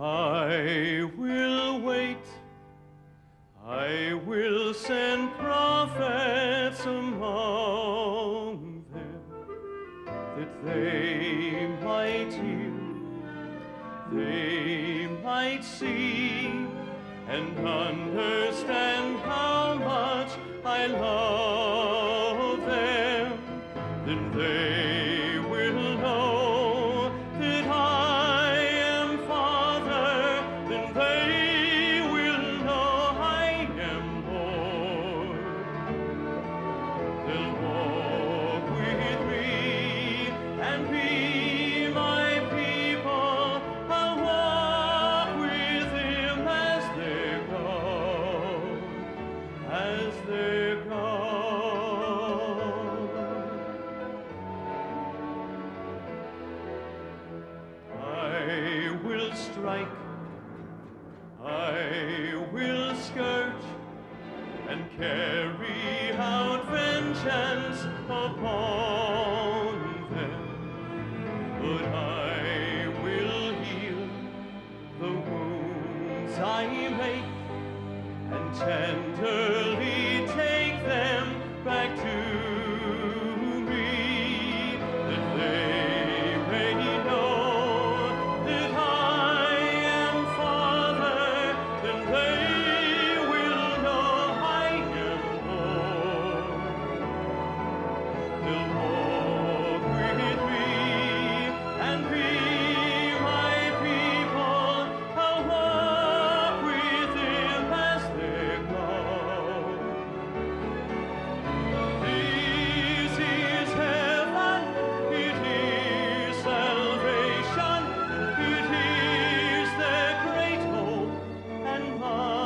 I will wait, I will send prophets among them, that they might hear, they might see, and understand how much I love them. Then they will know that I am Father. Then they will know I am Lord. They'll walk with me and be my people. I'll walk with them as their God, as their God. I will strike, I will scourge, and carry out vengeance upon them. But I will heal the wounds I make, and tenderly take them back to me, that they may know that I am Father. Then they will know I am Lord. They'll walk with me and be my people. I'll walk with them as their God. This is heaven, it is salvation, it is their great hope and mine.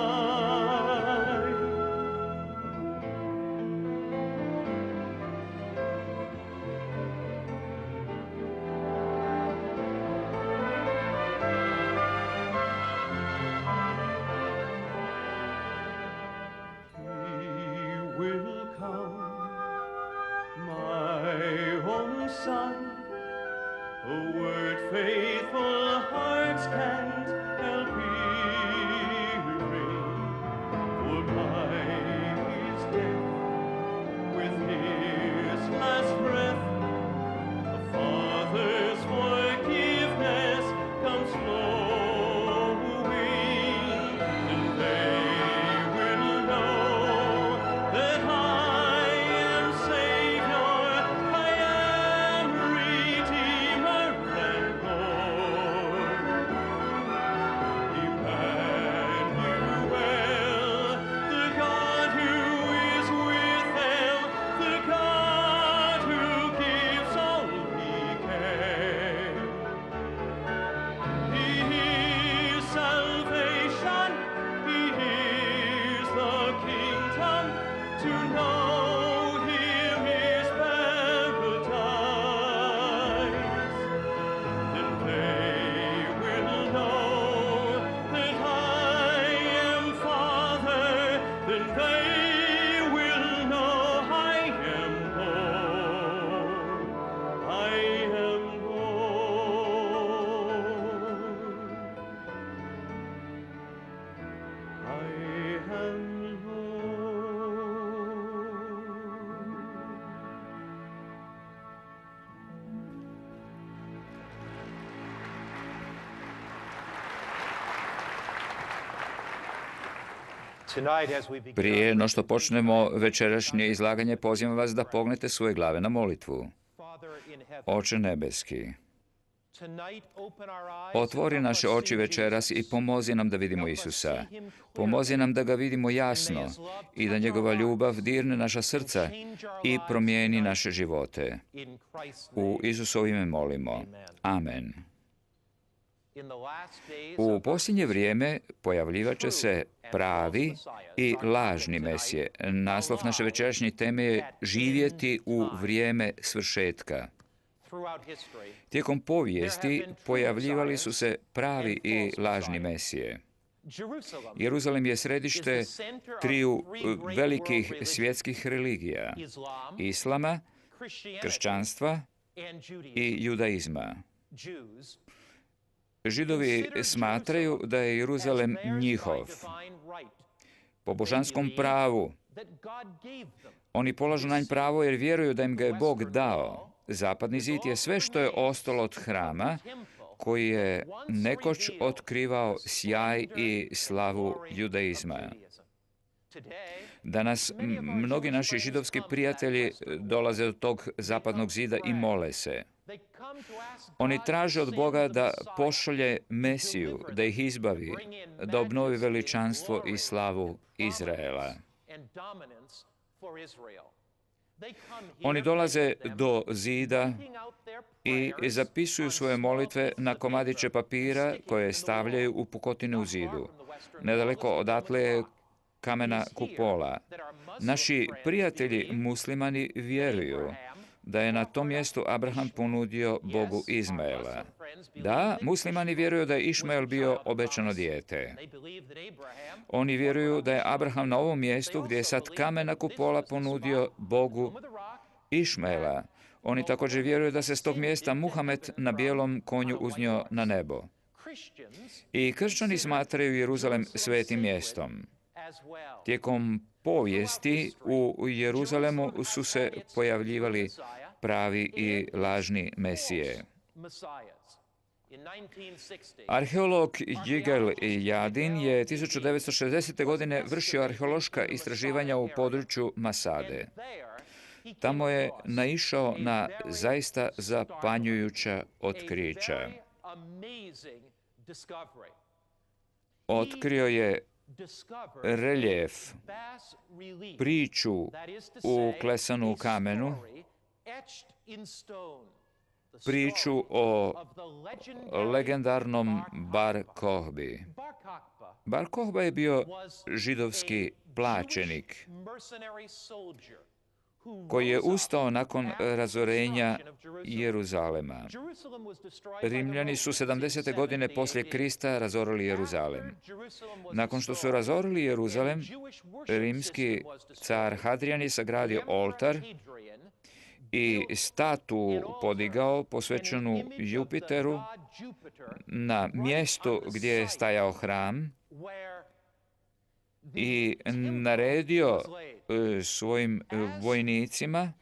He will come, my own Son. A word faithful hearts can't help hearing, for by his death, with his last breath, a Father's forgiveness comes flowing, and they will know that I am Savior, I am Redeemer and Lord. Emmanuel, the God who is with them, the God who gives all he can. He is salvation, he is the kingdom. To know him is paradise. Then they will know that I am Father. Then they will know I am Lord. I am Lord. I am Lord. Prije no što počnemo večerašnje izlaganje, pozivam vas da pognete svoje glave na molitvu. Oče nebeski, otvori naše oči večeras i pomozi nam da vidimo Isusa. Pomozi nam da ga vidimo jasno i da njegova ljubav dirne naša srca i promijeni naše živote. U Isusovo ime molimo. Amen. U posljednje vrijeme pojavljivat će se pravi i lažni Mesije. Naslov naše večerašnje teme je živjeti u vrijeme svršetka. Tijekom povijesti pojavljivali su se pravi i lažni Mesije. Jeruzalem je središte triju velikih svjetskih religija: islama, kršćanstva i judaizma. Židovi smatraju da je Jeruzalem njihov. Po božanskom pravu oni polažu na nj pravo jer vjeruju da im ga je Bog dao. Zapadni zid je sve što je ostalo od hrama koji je nekoć otkrivao sjaj i slavu judaizma. Danas mnogi naši židovski prijatelji dolaze do tog zapadnog zida i mole se. Oni traže od Boga da pošalje Mesiju, da ih izbavi, da obnovi veličanstvo i slavu Izraela. Oni dolaze do zida i zapisuju svoje molitve na komadiće papira koje stavljaju u pukotine u zidu. Nedaleko odatle je kamena kupola. Naši prijatelji muslimani vjeruju da je na tom mjestu Abraham ponudio Bogu Izmaela. Da, muslimani vjeruju da je Išmael bio obećano dijete. Oni vjeruju da je Abraham na ovom mjestu gdje je sad kamena kupola ponudio Bogu Išmaela. Oni također vjeruju da se s tog mjesta Muhamed na bijelom konju uznio na nebo. I kršćani smatraju Jeruzalem svetim mjestom. Tijekom povijesti u Jeruzalemu su se pojavljivali pravi i lažni mesije. Arheolog Yigal Yadin je 1960. godine vršio arheološka istraživanja u području Masade. Tamo je naišao na zaista zapanjujuća otkrića. Otkrio je reljef, priču uklesanu u kamenu, priču o legendarnom Bar Kohbi. Bar Kohba je bio židovski plaćenik koji je ustao nakon razorenja Jeruzalema. Rimljani su 70. godine poslije Krista razorili Jeruzalem. Nakon što su razorili Jeruzalem, rimski car Hadrian je sagradio oltar i statu podigao posvećenu Jupiteru na mjestu gdje je stajao hram i naredio svojim vojnicima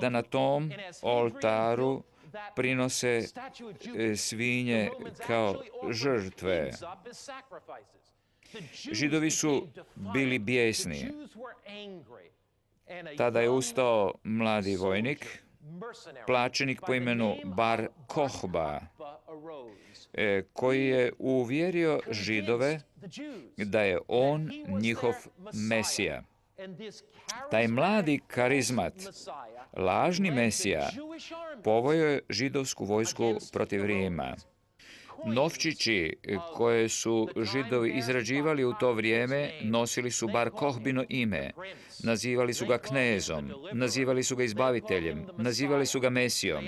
da na tom oltaru prinose svinje kao žrtve. Židovi su bili bijesni. Tada je ustao mladi vojnik, plaćenik po imenu Bar Kohba, koji je uvjerio Židove da je on njihov Mesija. Taj mladi karizmat, lažni Mesija, poveo je židovsku vojsku protiv Rima. Novčići koje su Židovi izrađivali u to vrijeme nosili su Bar Kohbino ime. Nazivali su ga knezom, nazivali su ga izbaviteljem, nazivali su ga Mesijom.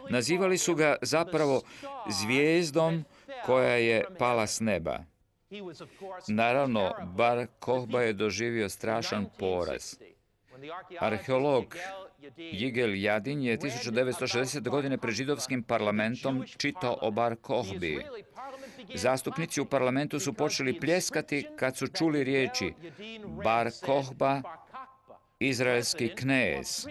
Nazivali su ga zapravo zvijezdom koja je pala s neba. Naravno, Bar Kohba je doživio strašan poraz. Arheolog Yigal Yadin je 1960. godine pred židovskim parlamentom čitao o Bar Kohbi. Zastupnici u parlamentu su počeli pljeskati kad su čuli riječi Bar Kohba, izraelski knez.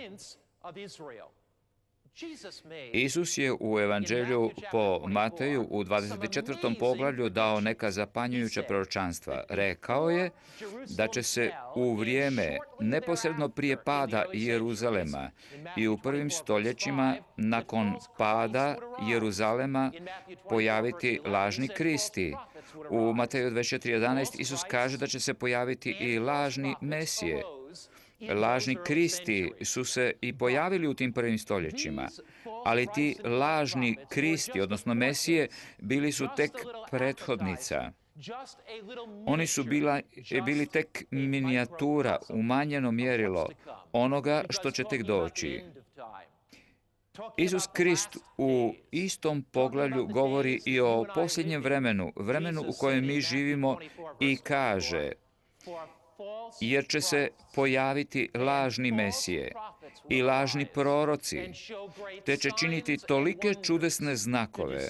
Isus je u Evanđelju po Mateju u 24. poglavlju dao neka zapanjujuća proročanstva. Rekao je da će se u vrijeme neposredno prije pada Jeruzalema i u prvim stoljećima nakon pada Jeruzalema pojaviti lažni Kristi. U Mateju 24.11 Isus kaže da će se pojaviti i lažni Mesije. Lažni Kristi su se i pojavili u tim prvim stoljećima, ali ti lažni Kristi, odnosno Mesije, bili su tek prethodnica. Oni su bili tek minijatura, umanjeno mjerilo onoga što će tek doći. Isus Krist u istom poglavlju govori i o posljednjem vremenu u kojem mi živimo i kaže: jer će se pojaviti lažni Mesije i lažni proroci, te će činiti tolike čudesne znakove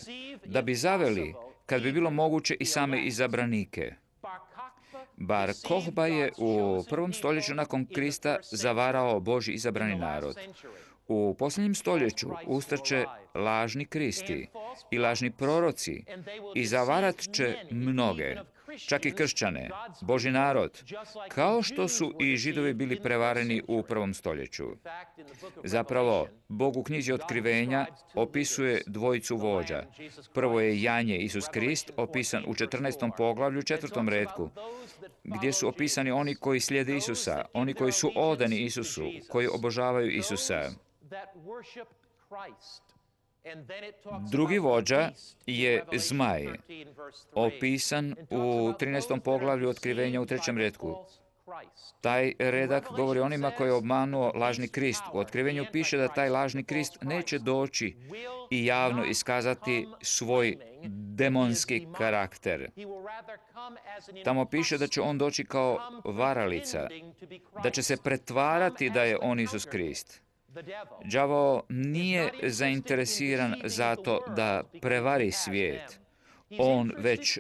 da bi zaveli, kad bi bilo moguće, i same izabranike. Bar Kokhba je u 1. stoljeću nakon Krista zavarao Božji izabrani narod. U posljednjem stoljeću ustaće lažni kristi i lažni proroci i zavarat će mnoge, čak i kršćane, Božji narod, kao što su i Židovi bili prevareni u 1. stoljeću. Zapravo, Bog u knjizi Otkrivenja opisuje dvojicu vođa. Prvo je Janje, Isus Krist, opisan u 14. poglavlju, 4. retku, gdje su opisani oni koji slijede Isusa, oni koji su odani Isusu, koji obožavaju Isusa. Drugi vođa je Zmaj, opisan u 13. poglavlju Otkrivenja u 3. retku. Taj redak govori onima koji je obmanuo lažni Krist. U Otkrivenju piše da taj lažni Krist neće doći i javno iskazati svoj demonski karakter. Tamo piše da će on doći kao varalica, da će se pretvarati da je on Isus Krist. Đavao nije zainteresiran za to da prevari svijet. On već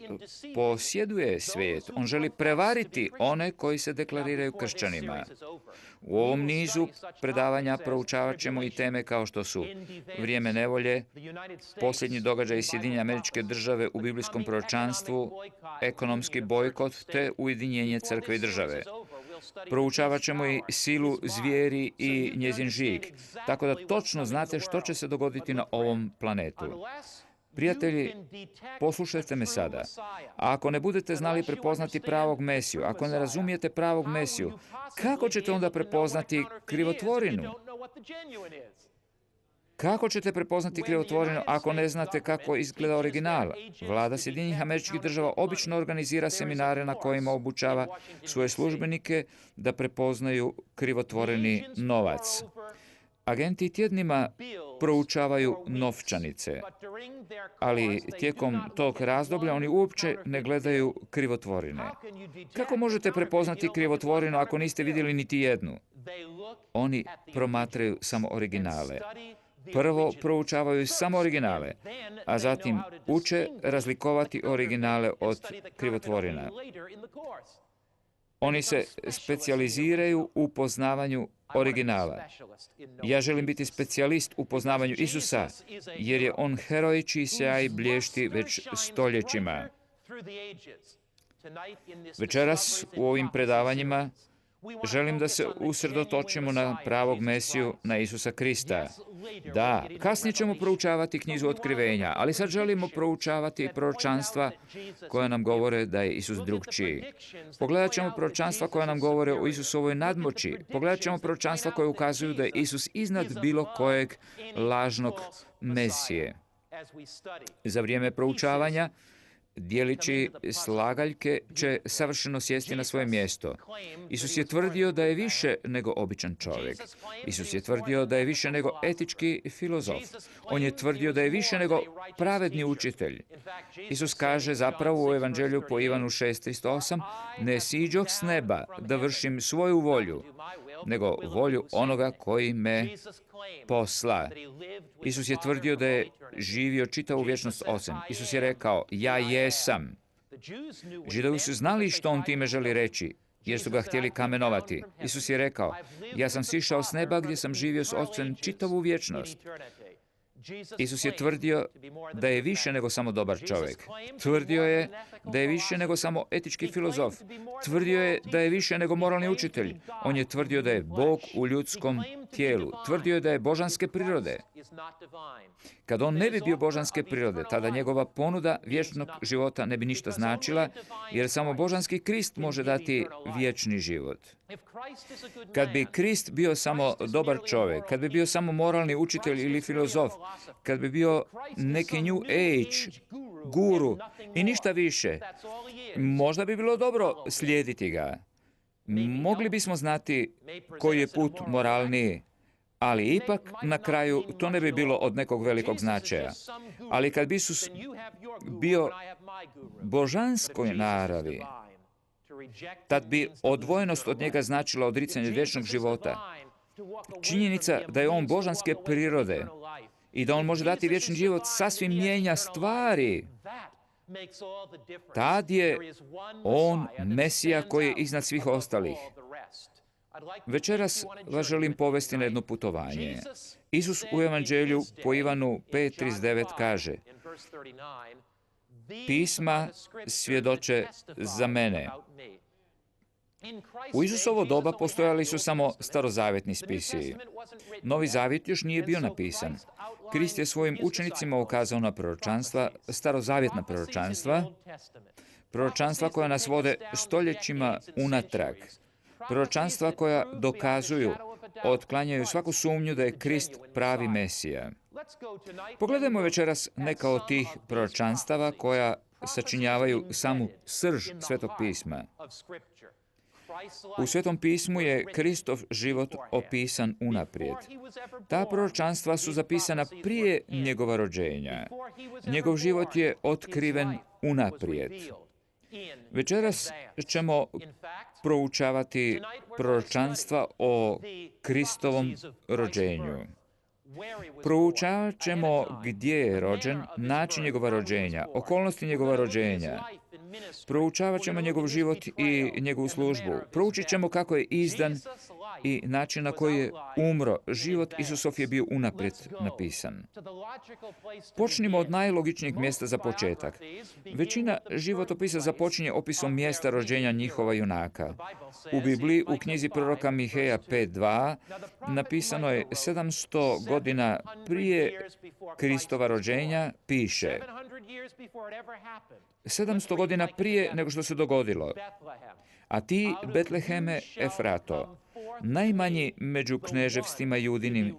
posjeduje svijet. On želi prevariti one koji se deklariraju kršćanima. U ovom nizu predavanja proučavat ćemo i teme kao što su vrijeme nevolje, posljednji događaj Sjedinjene Američke Države u biblijskom proročanstvu, ekonomski bojkot te ujedinjenje crkve i države. Proučavat ćemo i silu zvijeri i njezin žig, tako da točno znate što će se dogoditi na ovom planetu. Prijatelji, poslušajte me sada. A ako ne budete znali prepoznati pravog Mesiju, ako ne razumijete pravog Mesiju, kako ćete onda prepoznati krivotvorinu? Kako ćete prepoznati krivotvorinu ako ne znate kako izgleda original? Vlada Sjedinjenih Američkih Država obično organizira seminare na kojima obučava svoje službenike da prepoznaju krivotvoreni novac. Agenti tjednima proučavaju novčanice, ali tijekom tog razdoblja oni uopće ne gledaju krivotvorine. Kako možete prepoznati krivotvorinu ako niste vidjeli niti jednu? Oni promatraju samo originale. Prvo proučavaju samo originale, a zatim uče razlikovati originale od krivotvorina. Oni se specijaliziraju u poznavanju originala. Ja želim biti specijalist u poznavanju Isusa, jer je on heroj čiji sjaj blješti već stoljećima. Večeras u ovim predavanjima želim da se usredotočimo na pravog Mesiju, na Isusa Krista. Da, kasnije ćemo proučavati knjigu Otkrivenja, ali sad želimo proučavati proročanstva koja nam govore da je Isus drugčiji. Pogledat ćemo proročanstva koja nam govore o Isusovoj nadmoći. Pogledat ćemo proročanstva koje ukazuju da je Isus iznad bilo kojeg lažnog Mesije. Za vrijeme proučavanja dijelići slagaljke će savršeno sjesti na svoje mjesto. Isus je tvrdio da je više nego običan čovjek. Isus je tvrdio da je više nego etički filozof. On je tvrdio da je više nego pravedni učitelj. Isus kaže zapravo u Evanđelju po Ivanu 6:38, ne siđoh s neba da vršim svoju volju, nego volju onoga koji me posla. Isus je tvrdio da je živio čitavu vječnost s Ocem. Isus je rekao, ja jesam. Židovi su znali što on time želi reći, jer su ga htjeli kamenovati. Isus je rekao, ja sam sišao s neba gdje sam živio s Ocem čitavu vječnost. Isus je tvrdio da je više nego samo dobar čovjek. Tvrdio je da je više nego samo etički filozof. Tvrdio je da je više nego moralni učitelj. On je tvrdio da je Bog u ljudskom tijelu. Tvrdio je da je božanske prirode. Kad on ne bi bio božanske prirode, tada njegova ponuda vječnog života ne bi ništa značila, jer samo božanski Krist može dati vječni život. Kad bi Krist bio samo dobar čovjek, kad bi bio samo moralni učitelj ili filozof, kad bi bio neki New Age guru i ništa više, možda bi bilo dobro slijediti ga. Mogli bismo znati koji je put moralniji, ali ipak na kraju to ne bi bilo od nekog velikog značaja. Ali kad bi Isus bio božanskoj naravi, tad bi odvojenost od njega značila odricanje vječnog života. Činjenica da je on božanske prirode i da on može dati vječni život, sasvim mijenja stvari. Tad je on Mesija koji je iznad svih ostalih. Večeras vas želim povesti na jedno putovanje. Isus u Evanđelju po Ivanu 5:39 kaže: Pisma svjedoče za mene. U Isusovo doba postojali su samo starozavjetni spisi. Novi zavjet još nije bio napisan. Krist je svojim učenicima ukazao na proročanstva, starozavjetna proročanstva koja nas vode stoljećima unatrag, proročanstva koja dokazuju, otklanjaju svaku sumnju da je Krist pravi Mesija. Pogledajmo večeras neka od tih proročanstava koja sačinjavaju samu srž Svetog pisma. U Svetom pismu je Kristov život opisan unaprijed. Ta proročanstva su zapisana prije njegova rođenja. Njegov život je otkriven unaprijed. Večeras ćemo proučavati proročanstva o Kristovom rođenju. Proučavat ćemo gdje je rođen, način njegova rođenja, okolnosti njegova rođenja. Proučavat ćemo njegov život i njegovu službu. Proučit ćemo kako je izdan i način na koji je umro. Život Isusov je bio unaprijed napisan. Počnimo od najlogičnijeg mjesta za početak. Većina životopisa započinje opisom mjesta rođenja njihova junaka. U Bibliji, u knjizi proroka Miheja 5:2, napisano je 700 godina prije Kristova rođenja, piše: 700 godina prije nego što se dogodilo. A ti, Betleheme Efrato, najmanji među kneževstvima Judinim,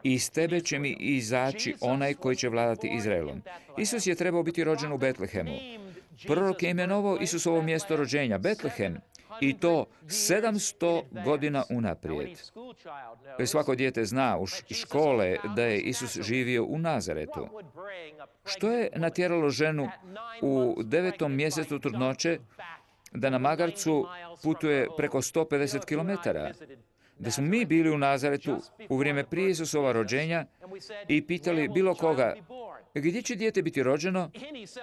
iz tebe će mi izaći onaj koji će vladati Izraelom. Isus je trebao biti rođen u Betlehemu. Prorok je imenovao Isusovo mjesto rođenja, Betlehem, i to 700 godina unaprijed. Svako dijete zna u škole da je Isus živio u Nazaretu. Što je natjeralo ženu u 9. mjesecu trudnoće da na magarcu putuje preko 150 km? Da smo mi bili u Nazaretu u vrijeme prije Isusova rođenja i pitali bilo koga: gdje će dijete biti rođeno?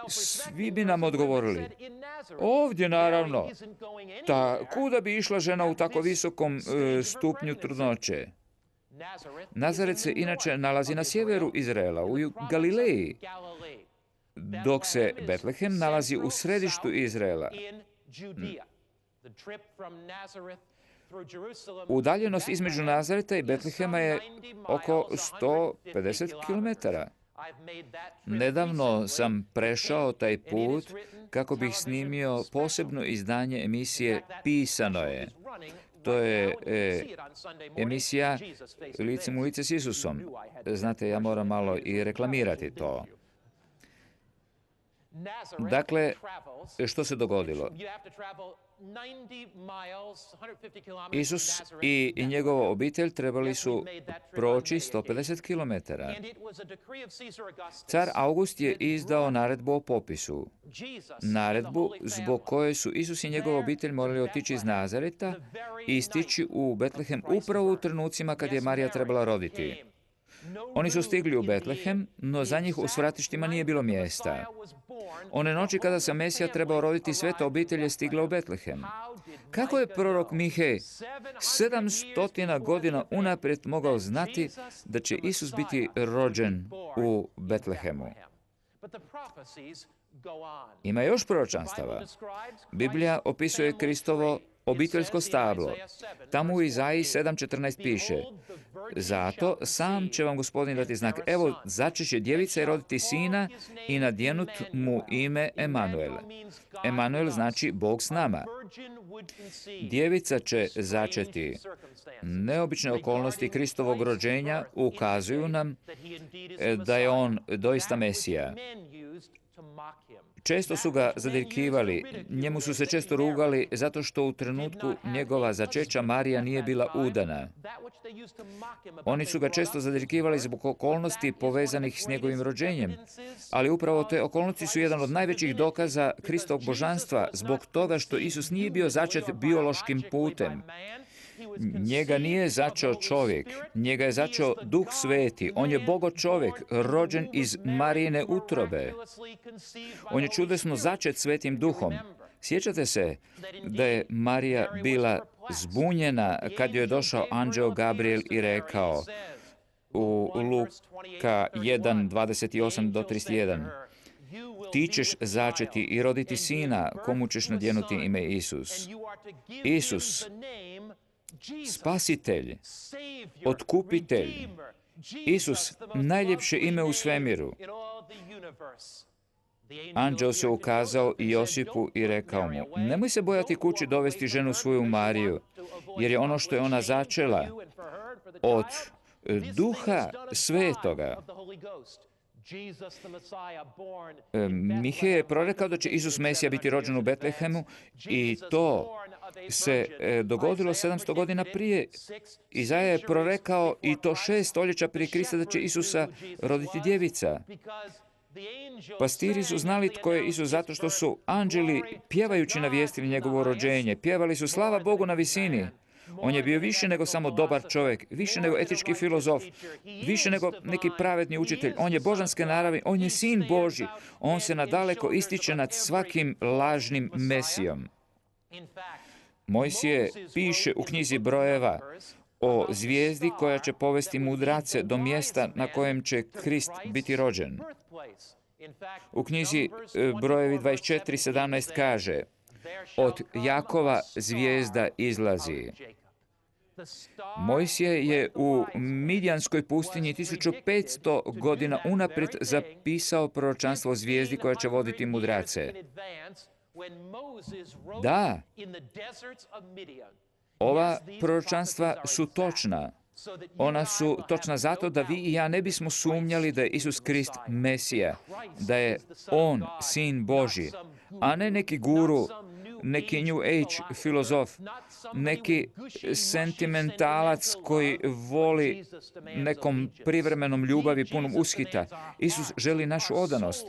Svi bi nam odgovorili: ovdje, naravno. Kuda bi išla žena u tako visokom stupnju trudnoće? Nazaret se inače nalazi na sjeveru Izraela, u Galileji, dok se Betlehem nalazi u središtu Izraela. Udaljenost između Nazareta i Betlehema je oko 150 km. Nedavno sam prešao taj put kako bih snimio posebno izdanje emisije Pisano je. To je emisija Licem u lice s Isusom. Znate, ja moram malo i reklamirati to. Dakle, što se dogodilo? Isus i njegova obitelj trebali su proći 150 km. Car August je izdao naredbu o popisu. Naredbu zbog koje su Isus i njegova obitelj morali otići iz Nazareta i stići u Betlehem upravo u trenucima kad je Marija trebala roditi. Oni su stigli u Betlehem, no za njih u svratištima nije bilo mjesta. One noći kada se Mesija trebao roditi, sveta obitelj je stigla u Betlehem. Kako je prorok Mihej 700 godina unaprijed mogao znati da će Isus biti rođen u Betlehemu? Ima još proročanstava. Biblija opisuje Kristovo obiteljsko stablo. Tamo u Izaiji 7:14 piše: zato sam će vam Gospodin dati znak. Evo, začet će djevica i roditi sina i nadjenut mu ime Emanuel. Emanuel znači Bog s nama. Djevica će začeti. Neobične okolnosti Kristovog rođenja ukazuju nam da je on doista Mesija. Često su ga zadirkivali, njemu su se često rugali zato što u trenutku njegova začeća Marija nije bila udana. Oni su ga često zadirkivali zbog okolnosti povezanih s njegovim rođenjem, ali upravo te okolnosti su jedan od najvećih dokaza Kristovog božanstva zbog toga što Isus nije bio začet biološkim putem. Njega nije začeo čovjek, njega je začeo Duh Sveti. On je Bogo čovjek, rođen iz Marijine utrobe. On je čudesno začet Svetim Duhom. Sjećate se da je Marija bila zbunjena kad joj je došao anđeo Gabriel i rekao u Luka 1, 28 do 31. Ti ćeš začeti i roditi sina, komu ćeš nadjenuti ime Isus. Isus, spasitelj, otkupitelj. Isus, najljepše ime u svemiru. Anđeo se ukazao i Josipu i rekao mu, nemoj se bojati kući dovesti ženu svoju Mariju, jer je ono što je ona začela od Duha Svetoga. Mihej je prorekao da će Isus Mesija biti rođen u Betlehemu i to se dogodilo 700 godina prije. Izaja je prorekao i to 6 stoljeća prije Krista da će Isusa roditi djevica. Pastiri su znali tko je Isus zato što su anđeli pjevajući navijestili njegovo rođenje. Pjevali su slava Bogu na visini. On je bio više nego samo dobar čovjek, više nego etički filozof, više nego neki pravedni učitelj. On je božanske naravi, on je sin Božji. On se nadaleko ističe nad svakim lažnim mesijom. Mojsije piše u knjizi Brojeva o zvijezdi koja će povesti mudrace do mjesta na kojem će Krist biti rođen. U knjizi Brojevi 24:17 kaže, od Jakova zvijezda izlazi. Mojsije je u Midjanskoj pustinji 1500 godina unaprijed zapisao proročanstvo o zvijezdi koja će voditi mudrace. Da, ova proročanstva su točna. Ona su točna zato da vi i ja ne bismo sumnjali da je Isus Krist Mesija, da je On, Sin Božji, a ne neki guru, neki New Age filozof, neki sentimentalac koji voli nekom privremenom ljubavi punom ushita. Isus želi našu odanost.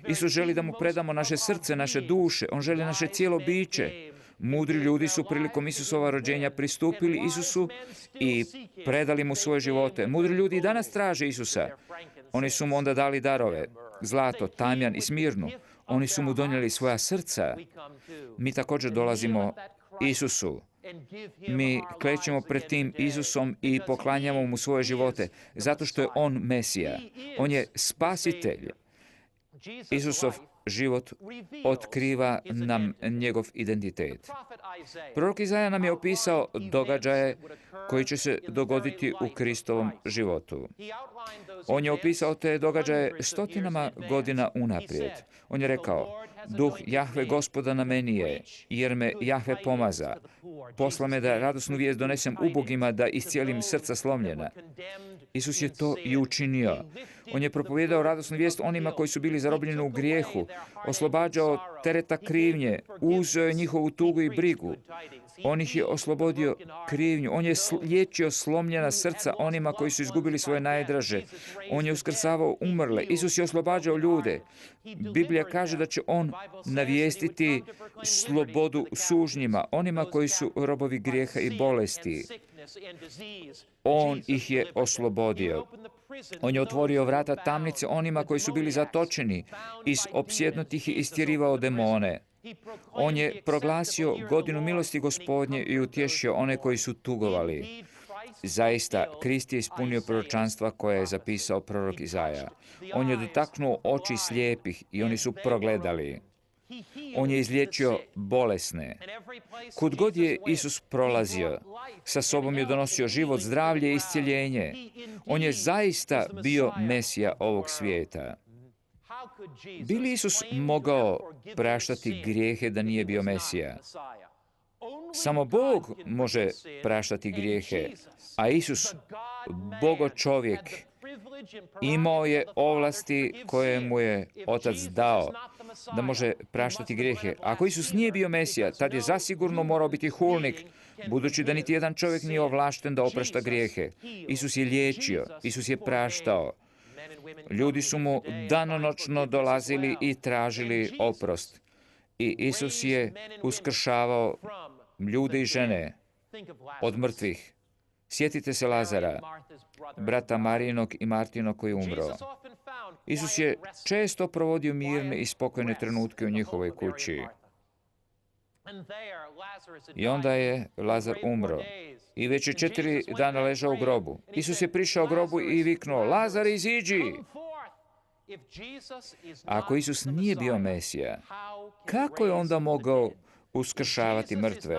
Isus želi da mu predamo naše srce, naše duše. On želi naše cijelo biće. Mudri ljudi su prilikom Isusova rođenja pristupili Isusu i predali mu svoje živote. Mudri ljudi i danas traže Isusa. Oni su mu onda dali darove, zlato, tamjan i smirnu. Oni su mu donijeli svoja srca. Mi također dolazimo Isusu. Mi klećemo pred tim Isusom i poklanjamo mu svoje živote, zato što je On Mesija. On je spasitelj. Isusov život otkriva nam njegov identitet. Prorok Izaja nam je opisao događaje koji će se dogoditi u Kristovom životu. On je opisao te događaje stotinama godina unaprijed. On je rekao, Duh Jahve Gospoda na meni je, jer me Jahve pomaza. Posla me da radosnu vijest donesem ubogima, da iscijelim srca slomljena. Isus je to i učinio. On je propovijedao radosnu vijest onima koji su bili zarobljeni u grijehu, oslobađao tereta krivnje, uzeo je njihovu tugu i brigu. On ih je oslobodio krivnju. On je liječio slomljena srca onima koji su izgubili svoje najdraže. On je uskrsavao umrle. Isus je oslobađao ljude. Biblija kaže da će On navijestiti slobodu sužnjima, onima koji su robovi grijeha i bolesti. On ih je oslobodio. On je otvorio vrata tamnice onima koji su bili zatočeni, iz opsjednutih i istjerivao demone. On je proglasio godinu milosti Gospodnje i utješio one koji su tugovali. Zaista, Krist je ispunio proročanstva koje je zapisao prorok Izaja. On je dotaknuo oči slijepih i oni su progledali. On je izliječio bolesne. Kud god je Isus prolazio, sa sobom je donosio život, zdravlje i iscjeljenje. On je zaista bio Mesija ovog svijeta. Bi li Isus mogao praštati grijehe da nije bio Mesija? Samo Bog može praštati grijehe, a Isus, Bogo čovjek, imao je ovlasti koje mu je Otac dao da može praštati grijehe. Ako Isus nije bio Mesija, tad je zasigurno morao biti hulnik, budući da niti jedan čovjek nije ovlašten da oprašta grijehe. Isus je liječio, Isus je praštao. Ljudi su mu danonoćno dolazili i tražili oprost. I Isus je uskršavao ljude i žene od mrtvih. Sjetite se Lazara, brata Marijinog i Martinog koji je umro. Isus je često provodio mirne i spokojne trenutke u njihovoj kući. I onda je Lazar umro. I već je 4 dana ležao u grobu. Isus je prišao grobu i viknuo, Lazar, iziđi! Ako Isus nije bio Mesija, kako je onda mogao uskršavati mrtve?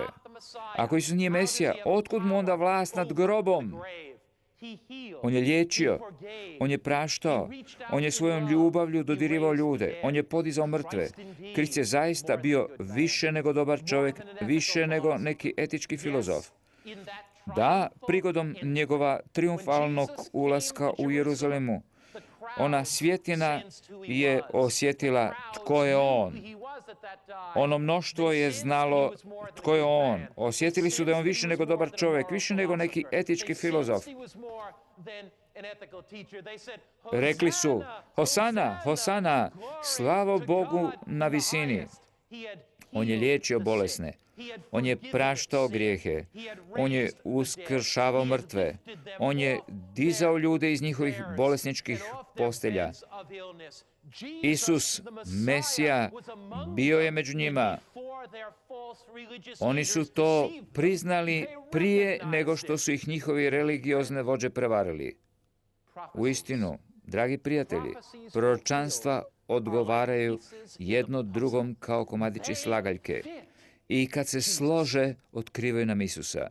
Ako Isus nije Mesija, otkud mu onda vlast nad grobom? On je liječio, on je praštao, on je svojom ljubavlju dodirivao ljude, on je podizao mrtve. Krist je zaista bio više nego dobar čovjek, više nego neki etički filozof. Da, prigodom njegova triumfalnog ulaska u Jeruzalemu, ona svjetina je osjetila tko je on. Ono mnoštvo je znalo tko je on. Osjetili su da je on više nego dobar čovjek, više nego neki etički filozof. Rekli su, Hosana, Hosana, slava Bogu na visini. On je liječio bolesne. On je praštao grijehe. On je uskršavao mrtve. On je dizao ljude iz njihovih bolesničkih postelja. Isus, Mesija, bio je među njima. Oni su to priznali prije nego što su ih njihovi religiozne vođe prevarili. Uistinu, dragi prijatelji, proročanstva odgovaraju jedno drugom kao komadići slagaljke. I kad se slože, otkrivaju nam Isusa.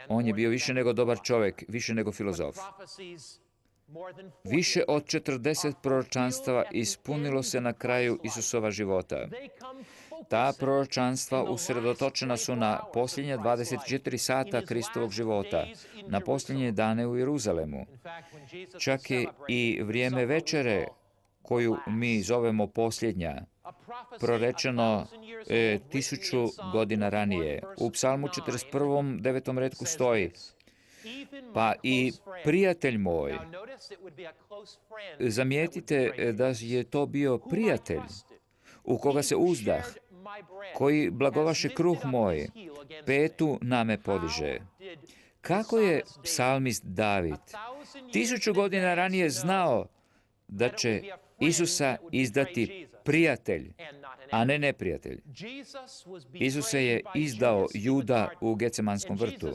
On je bio više nego dobar čovjek, više nego filozof. Više od 40 proročanstava ispunilo se na kraju Isusova života. Ta proročanstva usredotočena su na posljednja 24 sata Kristovog života, na posljednje dane u Jeruzalemu. Čak je i vrijeme večere, koju mi zovemo posljednja, prorečeno 1000 godina ranije. U Psalmu 41. 9. retku stoji, pa i prijatelj moj, zamijetite da je to bio prijatelj u koga se uzdah, koji blagovaše kruh moj, petu na me podiže. Kako je psalmist David 1000 godina ranije znao da će Isusa izdati prijatelj, a ne neprijatelj? Isus se je izdao Juda u Gecemanskom vrtu.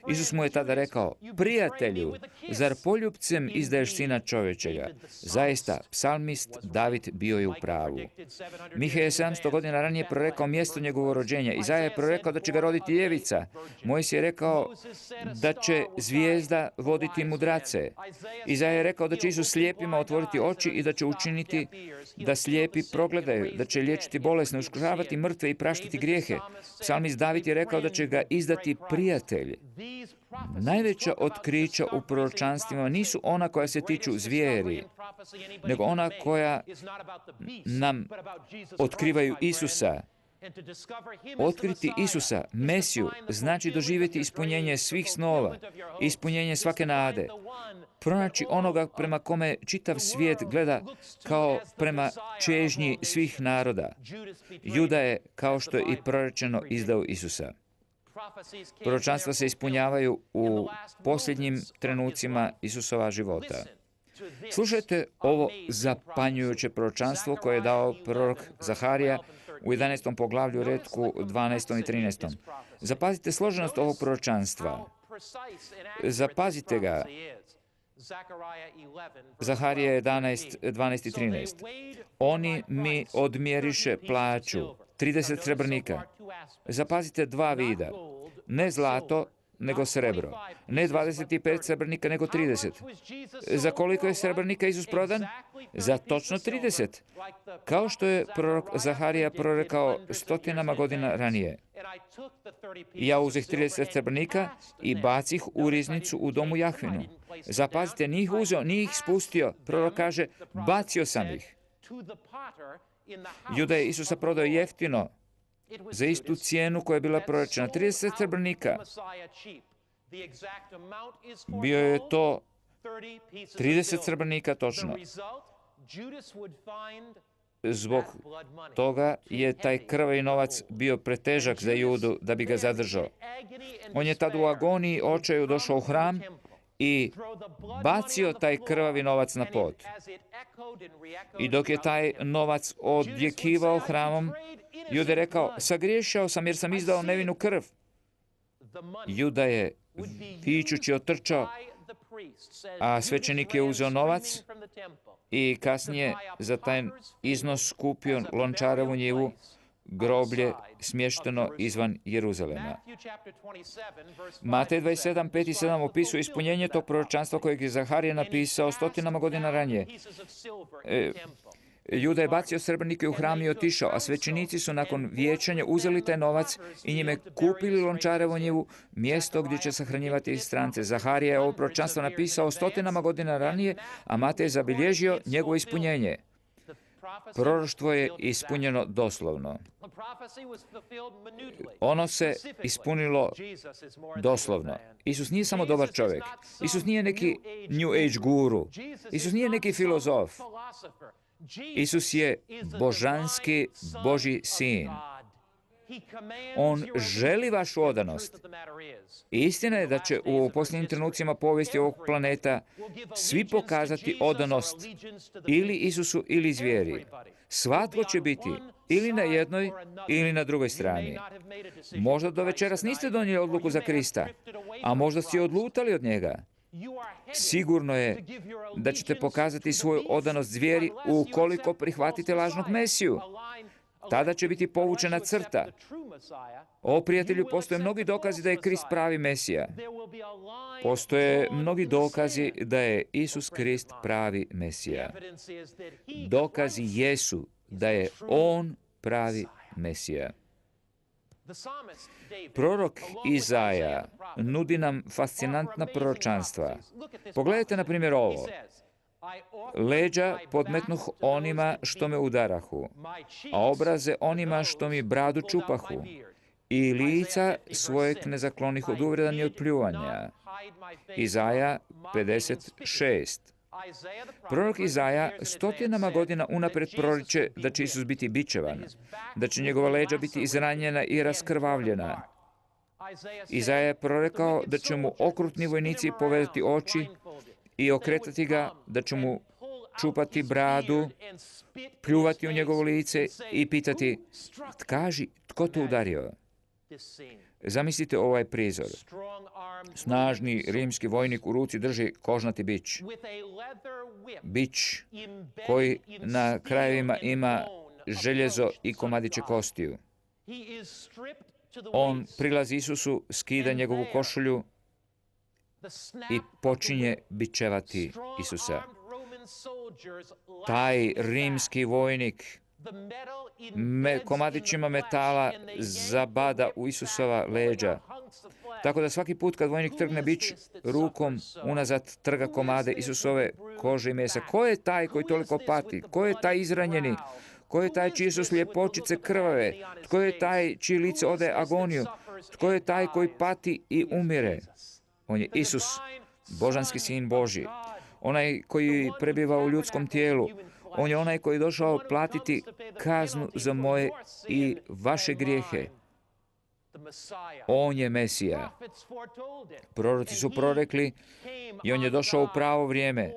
Isus mu je tada rekao, prijatelju, zar poljupcem izdaješ sina čovječega? Zaista, psalmist David bio je u pravu. Miha je 700 godina ranije prorekao mjesto njegovog rođenja. Izaja je prorekao da će ga roditi ljevica. Mojsije je rekao da će zvijezda voditi mudrace. Izaja je rekao da će Isus slijepima otvoriti oči i da će učiniti da slijepi progledaju, da će liječiti bolesne, uskršavati mrtve i praštati grijehe. Psalmist David je rekao da će ga izdati prijatelj. Najveća otkrića u proročanstvima nisu ona koja se tiču zvijeri, nego ona koja nam otkrivaju Isusa. Otkriti Isusa, Mesiju, znači doživjeti ispunjenje svih snova, ispunjenje svake nade. Pronaći onoga prema kome čitav svijet gleda kao prema čežnji svih naroda. Juda je, kao što je i prorečeno, izdao Isusa. Proročanstva se ispunjavaju u posljednjim trenucima Isusova života. Slušajte ovo zapanjujuće proročanstvo koje je dao prorok Zaharija u 11. poglavlju retku 12. i 13. Zapazite složenost ovog proročanstva. Zapazite ga. Zaharija 11, 12 i 13. Oni mi odmjeriše plaću, 30 srebrnika. Zapazite dva vida. Ne zlato, nego srebro. Ne 25 srebrnika, nego 30. Za koliko je srebrnika Isus prodan? Za točno 30. Kao što je prorok Zaharija prorekao stotinama godina ranije. Ja uzeh 30 srebrnika i bacih u riznicu u domu Jahvinu. Zapazite, nije ih uzeo, nije ih spustio. Prorok kaže, bacio sam ih. Juda je Isusa prodao jeftino, za istu cijenu koja je bila prorečena, 30 srebrnika. Bio je to 30 srebrnika točno. Zbog toga je taj krvavi novac bio pretežak za Judu da bi ga zadržao. On je tad u agoniji očaju došao u hram i bacio taj krvavi novac na pod. I dok je taj novac odjekivao hramom, Juda je rekao, sagriješio sam jer sam izdao nevinu krv. Juda je vičući otrčao, a svećenik je uzeo novac i kasnije za taj iznos kupio Lončarevu njivu, groblje smješteno izvan Jeruzalema. Matej 27, 5 i 7 opisuje ispunjenje tog proročanstva kojeg je Zaharija napisao stotinama godina ranije. Juda je bacio srebrnike u hram i otišao, a svećenici su nakon vijećanja uzeli taj novac i njime kupili Lončarevu njivu, mjesto gdje će sahranjivati strance. Zaharija je ovo proročanstvo napisao stotinama godina ranije, a Matej je zabilježio njegovo ispunjenje. Proroštvo je ispunjeno doslovno. Ono se ispunilo doslovno. Isus nije samo dobar čovjek. Isus nije neki New Age guru. Isus nije neki filozof. Isus je božanski Božji sin. On želi vašu odanost. Istina je da će u posljednjim trenucima povijesti ovog planeta svi pokazati odanost ili Isusu ili zvijeri. Svatko će biti ili na jednoj ili na drugoj strani. Možda do večeras niste donijeli odluku za Krista, a možda ste odlutali od njega. Sigurno je da ćete pokazati svoju odanost zvijeri ukoliko prihvatite lažnog Mesiju. Tada će biti povučena crta. O, prijatelju, postoje mnogi dokazi da je Krist pravi Mesija. Postoje mnogi dokazi da je Isus Krist pravi Mesija. Dokazi jesu da je On pravi Mesija. Prorok Izaja nudi nam fascinantna proročanstva. Pogledajte na primjer ovo. Leđa podmetnuh onima što me udarahu, a obraze onima što mi bradu čupahu, i lica svojeg ne zaklonih od uvreda ni od pljuvanja. Izaja 56. Prorok Izaja stotinama godina unaprijed proriče da će Isus biti bičevan, da će njegova leđa biti izranjena i raskrvavljena. Izaja je prorekao da će mu okrutni vojnici povedati oči i okretati ga, da će mu čupati bradu, pljuvati u njegovo lice i pitati, kaži, tko te udario? Zamislite ovaj prizor. Snažni rimski vojnik u ruci drži kožnati bič. Bič koji na krajevima ima željezo i komadiće kostiju. On prilazi Isusu, skida njegovu košulju i počinje bičevati Isusa. Taj rimski vojnik komadićima metala zabada u Isusova leđa. Tako da svaki put kad vojnik trgne bič, rukom unazad trga komade Isusove kože i mesa. Ko je taj koji toliko pati? Ko je taj izranjeni? Ko je taj čije su sljepočice krvave? Tko je taj čiji lice ode agoniju? Tko je taj koji pati i umire? On je Isus, božanski sin Božji. Onaj koji prebiva u ljudskom tijelu. On je onaj koji je došao platiti kaznu za moje i vaše grijehe. On je Mesija. Proroci su prorekli i on je došao u pravo vrijeme,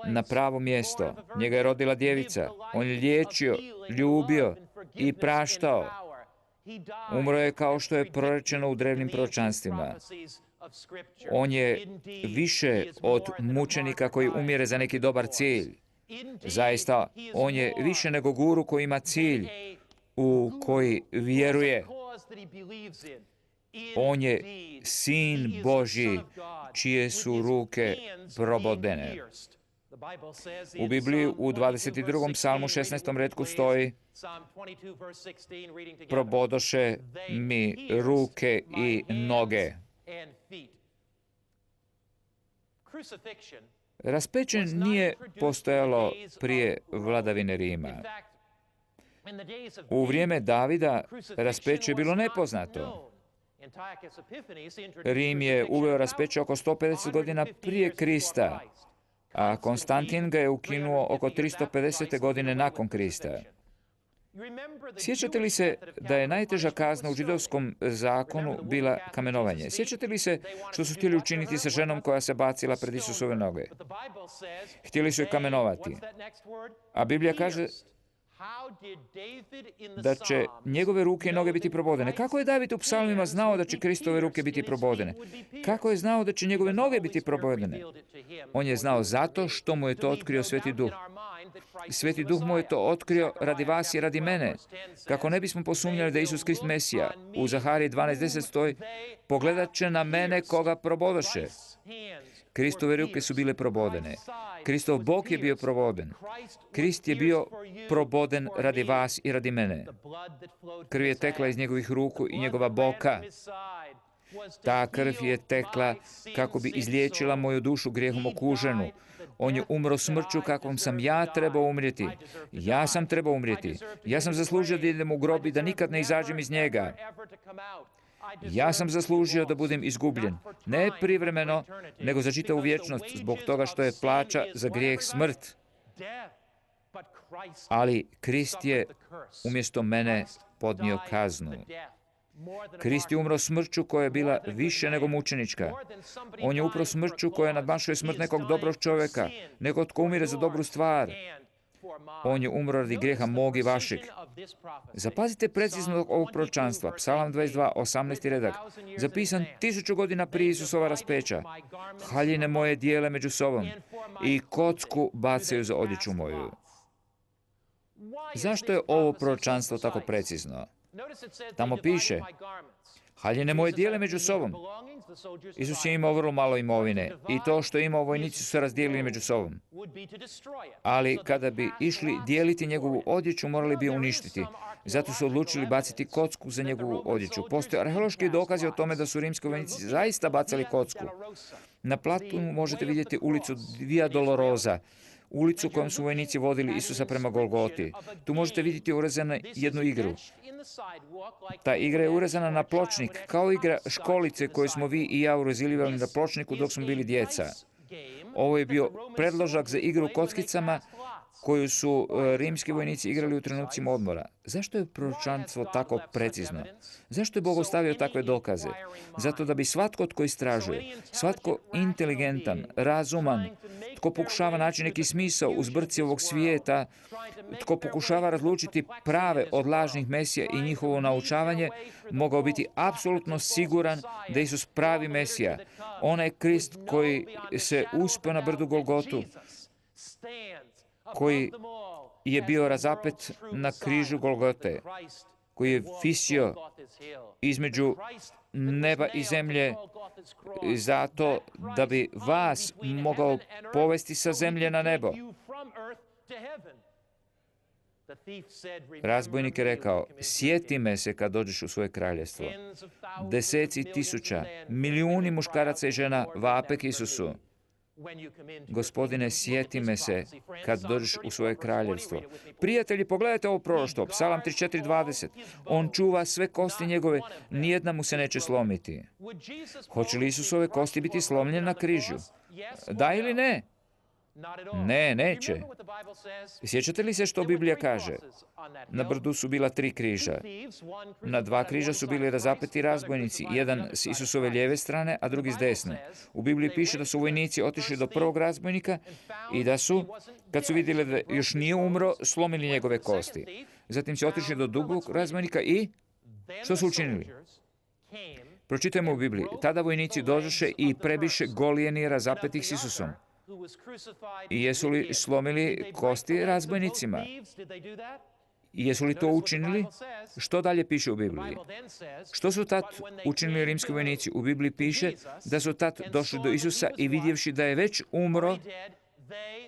na pravo mjesto. Njega je rodila djevica. On je liječio, ljubio i praštao. Umro je kao što je prorečeno u drevnim proročanstvima. On je više od mučenika koji umire za neki dobar cilj. Zaista, on je više nego guru koji ima cilj u koji vjeruje. On je sin Božji, čije su ruke probodene. U Bibliji u 22. psalmu 16. retku stoji: probodoše mi ruke i noge. Raspeće nije postojalo prije vladavine Rima. U vrijeme Davida raspeće je bilo nepoznato. Rim je uveo raspeće oko 150 godina prije Krista. a Konstantin ga je ukinuo oko 350. godine nakon Krista. Sjećate li se da je najteža kazna u židovskom zakonu bila kamenovanje? Sjećate li se što su htjeli učiniti sa ženom koja se bacila pred Isusove noge? Htjeli su je kamenovati. A Biblija kaže da će njegove ruke i noge biti probodene. Kako je David u psalmima znao da će Kristove ruke biti probodene? Kako je znao da će njegove noge biti probodene? On je znao zato što mu je to otkrio Sveti Duh. Sveti Duh mu je to otkrio radi vas i radi mene. Kako ne bismo posumnjali da je Isus Krist Mesija. U Zahariji 12.10 stoji: pogledat će na mene koga probodoše. Kristove ruke su bile probodene. Kristov bok je bio proboden. Krist je bio proboden radi vas i radi mene. Krv je tekla iz njegovih ruku i njegova boka. Ta krv je tekla kako bi izliječila moju dušu grijehom okuženu. On je umro smrću kakvom sam ja trebao umrijeti. Ja sam trebao umrijeti. Ja sam zaslužio da idem u grob i da nikad ne izađem iz njega. Ja sam zaslužio da budem izgubljen, ne privremeno, nego za čitavu vječnost, zbog toga što je plaća za grijeh smrt. Ali Krist je umjesto mene podnio kaznu. Krist je umro smrću koja je bila više nego mučenička. On je upro smrću koja nadmašuje smrt nekog dobrog čovjeka, nekog tko umire za dobru stvar. On je umro radi grijeha mog i vašeg. Zapazite precizno ovog proročanstva. Psalam 22, 18. redak. Zapisan 1000 godina prije Isusova raspeća. Haljine moje dijele među sobom i kocku bacaju za odjeću moju. Zašto je ovo proročanstvo tako precizno? Tamo piše: haljine moje dijele među sobom. Isus je imao vrlo malo imovine i to što je imao vojnici su se razdijelili među sobom. Ali kada bi išli dijeliti njegovu odjeću, morali bi je uništiti. Zato su odlučili baciti kocku za njegovu odjeću. Postoje arheološki dokazi o tome da su rimski vojnici zaista bacali kocku. Na Platunu možete vidjeti ulicu Via Dolorosa, ulicu kojom su vojnici vodili Isusa prema Golgoti. Tu možete vidjeti urezanu jednu igru. Ta igra je urezana na pločnik, kao igra školice koju smo vi i ja urezivali na pločniku dok smo bili djeca. Ovo je bio predložak za igru kockicama koju su rimski vojnici igrali u trenucima odmora. Zašto je proročanstvo tako precizno? Zašto je Bog ostavio takve dokaze? Zato da bi svatko tko istražuje, svatko inteligentan, razuman, tko pokušava naći neki smisao u zbrci ovog svijeta, tko pokušava razlučiti prave od lažnih mesija i njihovo naučavanje, mogao biti apsolutno siguran da je Isus pravi Mesija. Onaj Krist koji se uspio na brdu Golgotu, koji je bio razapet na križu Golgote, koji je visio između neba i zemlje zato da bi vas mogao povesti sa zemlje na nebo. Razbojnik je rekao: sjeti me se kad dođeš u svoje kraljevstvo. Deseci tisuća, milijuni muškaraca i žena vape k Isusu: Gospodine, sjeti me se kad dođeš u svoje kraljevstvo. Prijatelji, pogledajte ovo proroštvo, Psalam 34.20. On čuva sve kosti njegove, nijedna mu se neće slomiti. Hoće li Isusove kosti biti slomljene na križu? Da ili ne? Ne, neće. Sjećate li se što Biblija kaže? Na brdu su bila 3 križa. Na 2 križa su bili razapeti razbojnici, jedan s Isusove lijeve strane, a drugi s desne. U Bibliji piše da su vojnici otišli do prvog razbojnika i da su, kad su vidjeli da još nije umro, slomili njegove kosti. Zatim su otišli do drugog razbojnika i što su učinili? Pročitajmo u Bibliji. Tada vojnici dođoše i prebiše golijeni razapetih s Isusom. I jesu li slomili kosti razbojnicima? I jesu li to učinili? Što dalje piše u Bibliji? Što su tad učinili rimski vojnici? U Bibliji piše da su tad došli do Isusa i vidjevši da je već umro,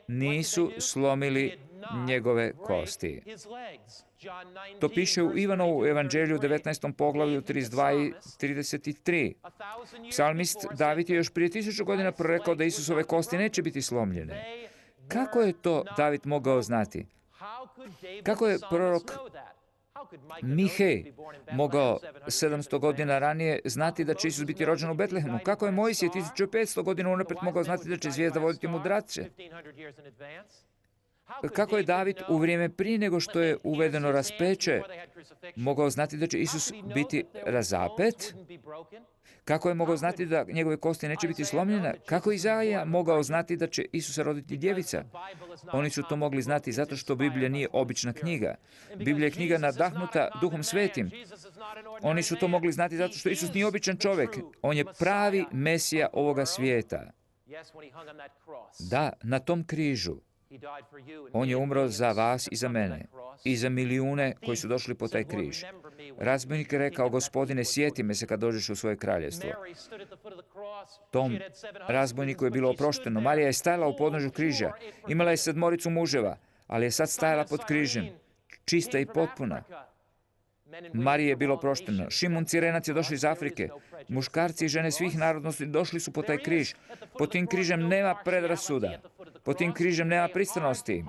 nisu slomili njegove kosti. To piše u Ivanovu evanđelju 19. poglavlju 32 i 33. Psalmist David je još prije 1000 godina prorekao da Isusove kosti neće biti slomljene. Kako je to David mogao znati? Kako je prorok Mihej mogao 700 godina ranije znati da će Isus biti rođen u Betlehemu? Kako je Mojsije 1500 godina unaprijed mogao znati da će zvijezda voditi mudrace? Kako je David u vrijeme prije nego što je uvedeno raspeće mogao znati da će Isus biti razapet? Kako je mogao znati da njegove kosti neće biti slomljene? Kako je Izaija mogao znati da će Isusa roditi djevica? Oni su to mogli znati zato što Biblija nije obična knjiga. Biblija je knjiga nadahnuta Duhom Svetim. Oni su to mogli znati zato što Isus nije običan čovjek. On je pravi Mesija ovoga svijeta. Da, na tom križu. On je umro za vas i za mene i za milijune koji su došli po taj križ. Razbojnik je rekao, Gospodine, sjeti me se kad dođeš u svoje kraljevstvo. Tom razbojniku je bilo oprošteno. Marija je stajala u podnožju križa. Imala je 7 muževa, ali je sad stajala pod križem, čista i potpuna. Mariji je bilo oprošteno. Šimun Cirenac je došao iz Afrike. Muškarci i žene svih narodnosti došli su po taj križ. Pod tim križem nema predrasuda. Pod tim križem nema pristranosti.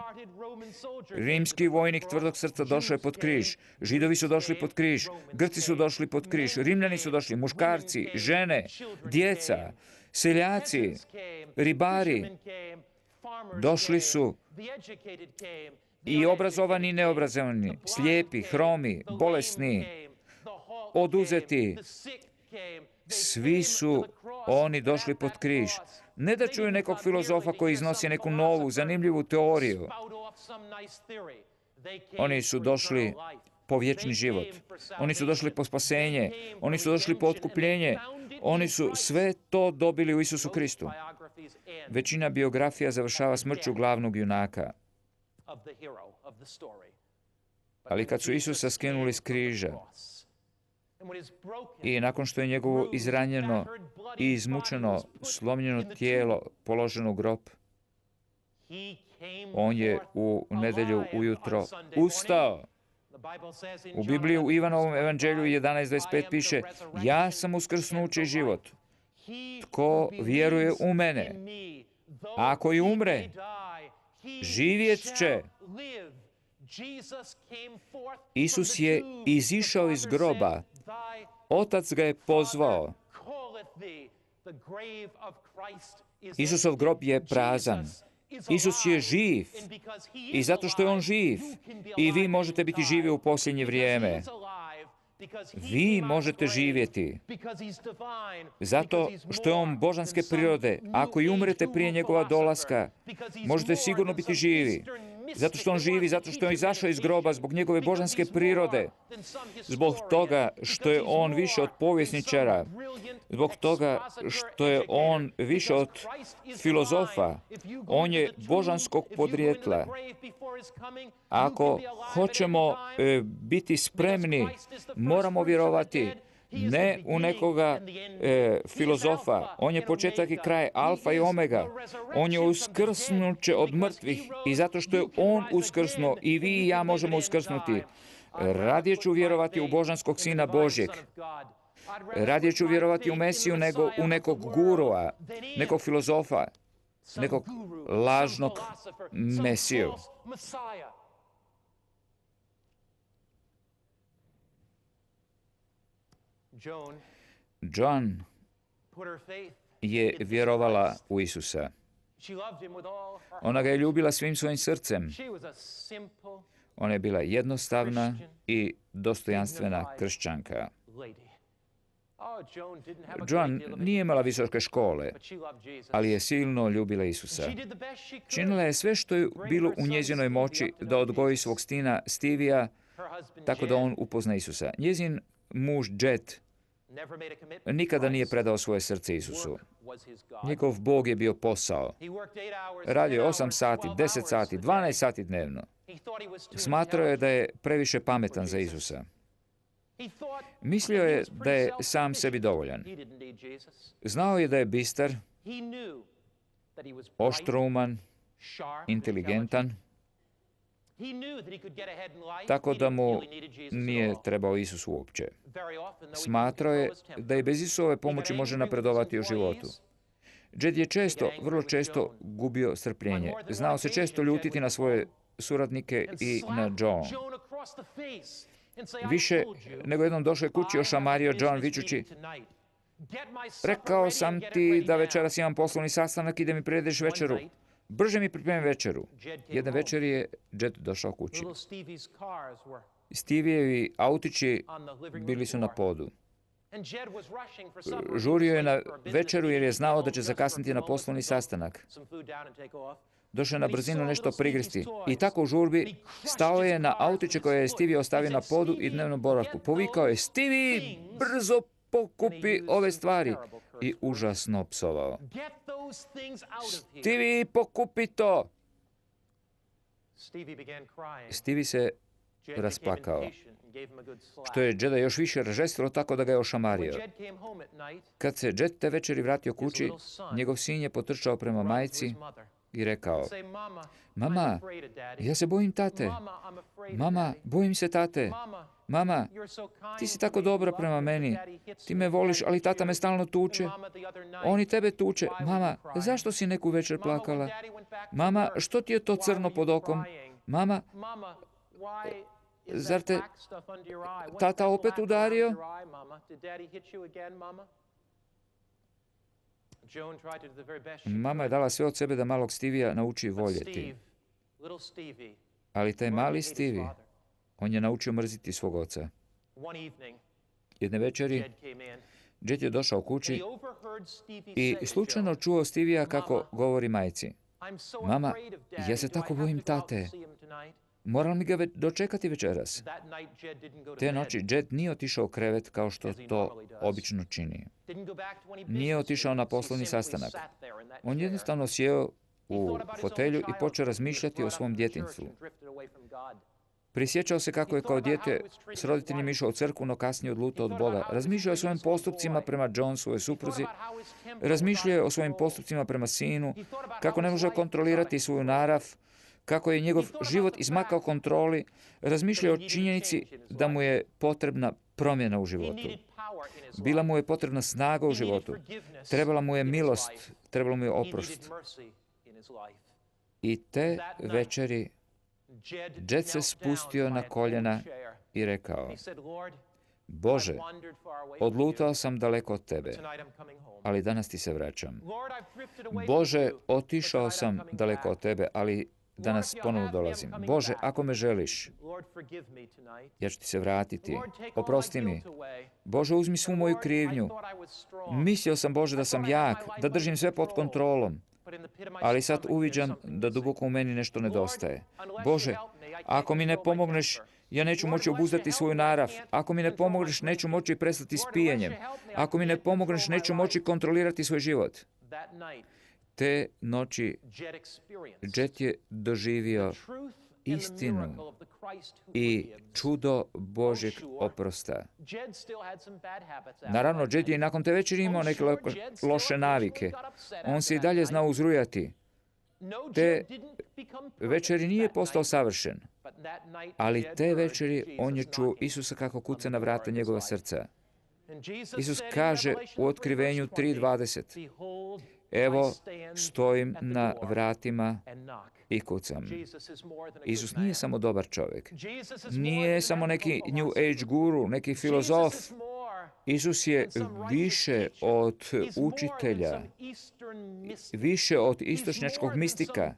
Rimski vojnik tvrdog srca došao je pod križ. Židovi su došli pod križ. Grci su došli pod križ. Rimljani su došli. Muškarci, žene, djeca, seljaci, ribari. Došli su i obrazovani i neobrazovani, slijepi, hromi, bolesni, oduzeti. Svi su oni došli pod križ. Ne da čuju nekog filozofa koji iznosi neku novu, zanimljivu teoriju. Oni su došli po vječni život. Oni su došli po spasenje. Oni su došli po otkupljenje. Oni su sve to dobili u Isusu Kristu. Većina biografija završava smrću glavnog junaka. Ali kad su Isusa skinuli s križa i nakon što je njegovo izranjeno i izmučeno, slomljeno tijelo položeno u grob, on je u nedjelju ujutro ustao. U Bibliji u Ivanovom evanđelju 11.25 piše: ja sam uskrsnuće i život. Tko vjeruje u mene, ako i umre, živjet će. Isus je izišao iz groba. Otac ga je pozvao. Isusov grob je prazan. Isus je živ. I zato što je on živ, i vi možete biti živi u posljednje vrijeme. Vi možete živjeti zato što je on božanske prirode. Ako i umrete prije njegova dolaska, možete sigurno biti živi. Zato što on živi, zato što je izašao iz groba zbog njegove božanske prirode. Zbog toga što je on više od povjesničara. Zbog toga što je on više od filozofa. On je božanskog podrijetla. Ako hoćemo biti spremni, moramo vjerovati ne u nekoga filozofa. On je početak i kraj, alfa i omega. On je uskrsnuće od mrtvih i zato što je on uskrsnuo, i vi i ja možemo uskrsnuti. Radije ću vjerovati u božanskog Sina Božjeg. Radije ću vjerovati u Mesiju nego u nekog gurua, nekog filozofa, nekog lažnog Mesiju. Joan je vjerovala u Isusa. Ona ga je ljubila svim svojim srcem. Ona je bila jednostavna i dostojanstvena kršćanka. Joan nije imala visoke škole, ali je silno ljubila Isusa. Činila je sve što je bilo u njezinoj moći da odgoji svog sina Stevija tako da on upozna Isusa. Njezin muž Jet nikada nije predao svoje srce Isusu. Njegov Bog je bio posao. Radio je 8 sati, 10 sati, 12 sati dnevno. Smatrao je da je previše pametan za Isusa. Mislio je da je sam sebi dovoljan. Znao je da je bistar, oštrouman, inteligentan, tako da mu nije trebao Isus uopće. Smatrao je da i bez Isusove pomoći može napredovati u životu. Jed je vrlo često gubio strpljenje. Znao se često ljutiti na svoje suradnike i na Joan. Više nego jednom došao je kući ošamario John vičući: rekao sam ti da večeras imam poslovni sastanak i da mi priredeš večeru. Brže mi pripremi večeru. Jedne večeri je Jed došao kući. Stevejevi autići bili su na podu. Žurio je na večeru jer je znao da će zakasniti na poslovni sastanak. Došao je na brzinu nešto prigristi. I tako u žurbi stao je na autiće koje je Stevie ostavio na podu i dnevnom boravku. Povikao je: Stevie, brzo pokupi ove stvari. I užasno psovao: Stevie, pokupi to! Stevie se rasplakao, što je Jeda još više ražestilo, tako da ga je ošamario. Kad se Jed te večeri vratio kući, njegov sin je potrčao prema majci i rekao: mama, ja se bojim tate. Mama, bojim se tate. Mama, ti si tako dobra prema meni. Ti me voliš, ali tata me stalno tuče. On i tebe tuče. Mama, zašto si neku večer plakala? Mama, što ti je to crno pod okom? Mama, zar te tata opet udario? Mama je dala sve od sebe da malog Stevija nauči voljeti. Ali taj mali Stevie, on je naučio mrziti svog oca. Jedne večeri, Jed je došao kući i slučajno čuo Stevija kako govori majci: mama, ja se tako bojim tate. Moram li ga dočekati večeras? Te noći Jed nije otišao u krevet kao što to obično čini. Nije otišao na poslovni sastanak. On jednostavno sjeo u fotelju i počeo razmišljati o svom djetinjstvu. Prisjećao se kako je kao dijete s roditeljima išao u crkvu, no kasnije odlutao od Boga. Razmišljao o svojim postupcima prema John, svojoj supruzi. Razmišljao o svojim postupcima prema sinu, kako ne može kontrolirati svoju narav, kako je njegov život izmakao kontroli. Razmišljao o činjenici da mu je potrebna promjena u životu. Bila mu je potrebna snaga u životu. Trebala mu je milost, trebalo mu je oprost. I te večeri Jed se spustio na koljena i rekao: Bože, odlutao sam daleko od tebe, ali danas ti se vraćam. Bože, otišao sam daleko od tebe, ali danas ponovno dolazim. Bože, ako me želiš, ja ću ti se vratiti. Oprosti mi. Bože, uzmi svu moju krivnju. Mislio sam, Bože, da sam jak, da držim sve pod kontrolom. Ali sad uviđam da duboko u meni nešto nedostaje. Bože, ako mi ne pomogneš, ja neću moći obuzdati svoju narav. Ako mi ne pomogneš, neću moći prestati s pijenjem. Ako mi ne pomogneš, neću moći kontrolirati svoj život. Te noći Jed je doživio istinu i čudo Božjeg oprosta. Naravno, Jed je nakon te večeri imao neke loše navike. On se i dalje znao uzrujati. Te večeri nije postao savršen, ali te večeri on je čuo Isusa kako kuca na vrata njegova srca. Isus kaže u Otkrivenju 3:20: Evo, stojim na vratima i kucam. Isus nije samo dobar čovjek. Nije samo neki New Age guru, neki filozof. Isus je više od učitelja, više od istočnjačkog mistika,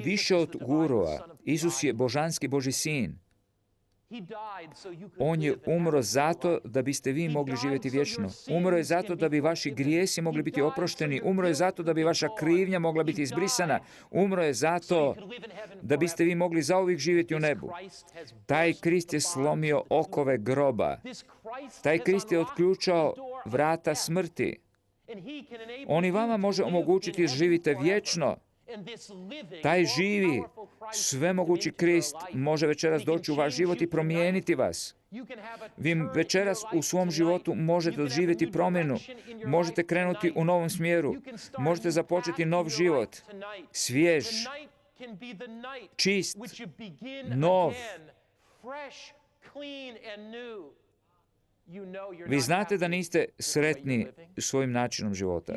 više od gurua. Isus je božanski Božji sin. On je umro zato da biste vi mogli živjeti vječno. Umro je zato da bi vaši grijesi mogli biti oprošteni. Umro je zato da bi vaša krivnja mogla biti izbrisana. Umro je zato da biste vi mogli zauvijek živjeti u nebu. Taj Krist je slomio okove groba. Taj Krist je otključao vrata smrti. On i vama može omogućiti da živite vječno. Taj živi, svemogući Krist može večeras doći u vaš život i promijeniti vas. Vi večeras u svom životu možete doživjeti promjenu, možete krenuti u novom smjeru, možete započeti nov život, svjež, čist, nov. Vi znate da niste sretni svojim načinom života.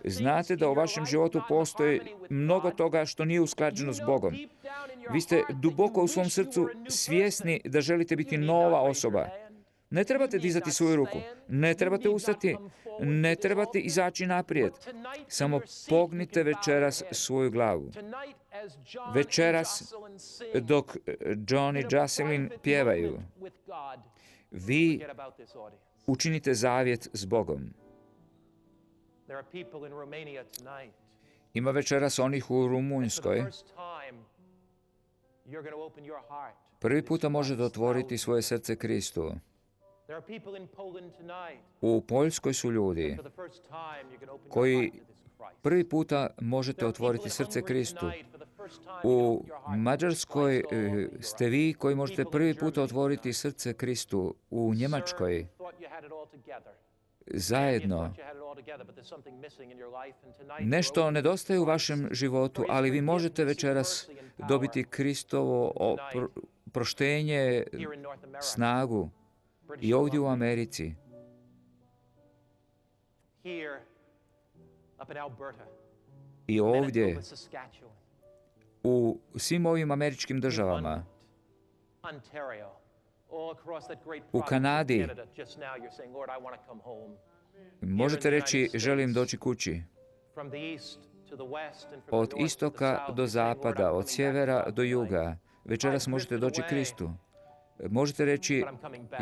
Znate da u vašem životu postoji mnogo toga što nije usklađeno s Bogom. Vi ste duboko u svom srcu svjesni da želite biti nova osoba. Ne trebate dizati svoju ruku, ne trebate ustati, ne trebate izaći naprijed. Samo pognite večeras svoju glavu. Večeras, dok John i Jocelyn pjevaju, vi učinite zavjet s Bogom. Ima večeras onih u Rumunjskoj. Prvi puta možete otvoriti svoje srce Kristu. U Poljskoj su ljudi koji prvi puta možete otvoriti srce Kristu. U Mađarskoj ste vi koji možete prvi puta otvoriti srce Kristu. U Njemačkoj zajedno. Nešto nedostaje u vašem životu, ali vi možete večeras dobiti Kristovo proštenje, snagu i ovdje u Americi. I ovdje u svim ovim američkim državama, u Kanadi, možete reći želim doći kući. Od istoka do zapada, od sjevera do juga, večeras možete doći Kristu. Možete reći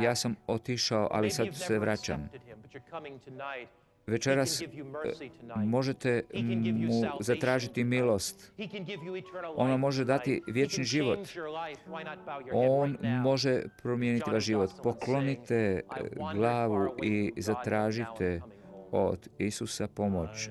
ja sam otišao, ali sad se vraćam. Večeras možete mu zatražiti milost. On vam može dati vječni život. On može promijeniti vaš život. Poklonite glavu i zatražite od Isusa pomoć.